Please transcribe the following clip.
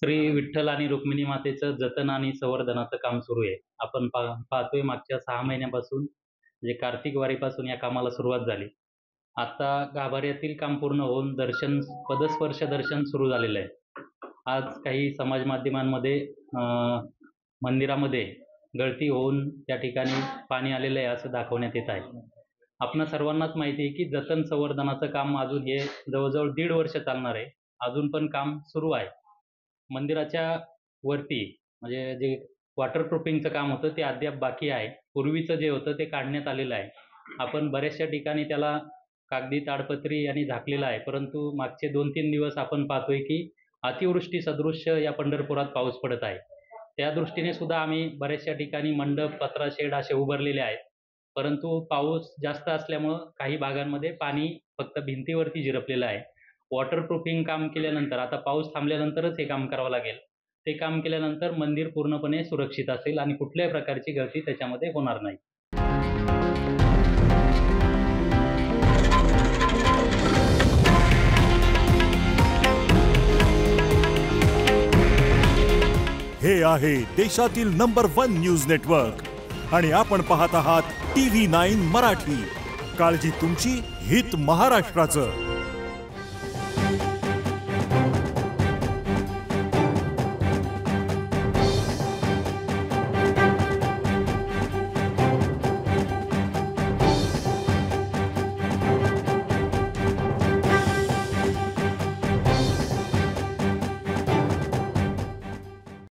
श्री विठ्ठल आणि रुक्मिणी मातेचं जतन आणि संवर्धनाचं काम सुरू आहे. आपण पाहतोय मागच्या 6 महिन्यापासून म्हणजे कार्तिक वारीपासून या कामाला सुरुवात झाली. आता गाभाऱ्यातील काम पूर्ण होऊन पदस्पर्श दर्शन सुरू झालेलं आहे. आज काही समाज माध्यमांमध्ये मंदिरामध्ये गळती होऊन त्या ठिकाणी पाणी आलेलं आहे असं दाखवण्यात येत आहे. आपणा सर्वांनाच माहिती आहे की जतन संवर्धनाचं काम अजून हे जवळजवळ 1.5 वर्ष चालणार आहे. अजून पण काम सुरू आहे. मंदिराच्या वरती म्हणजे जे वॉटरप्रूफिंगचं काम होतं ते अद्याप बाकी आहे. पूर्वीचं जे होतं ते काढण्यात आलेलं आहे. आपण बऱ्याचशा ठिकाणी त्याला कागदी ताडपत्री आणि झाकलेलं आहे. परंतु मागचे 2-3 दिवस आपण पाहतोय की अतिवृष्टी सदृश्य या पंढरपुरात पाऊस पडत आहे. त्या दृष्टीने सुद्धा आम्ही बऱ्याचशा ठिकाणी मंडप, पत्रा शेड असे उभारलेले आहेत. परंतु पाऊस जास्त असल्यामुळं काही भागांमध्ये पाणी फक्त भिंतीवरती झिरपलेलं आहे. वॉटरप्रूफिंग काम केल्यानंतर आता पाऊस थांबल्यानंतरच हे काम करावं लागेल. ते काम केल्यानंतर मंदिर पूर्णपणे सुरक्षित असेल आणि कुठल्याही प्रकारची गळती त्याच्यामध्ये होणार नाही. हे आहे देशातील नंबर 1 न्यूज नेटवर्क आणि आपण पाहत आहात TV9 मराठी. काळजी तुमची, हित महाराष्ट्राचं.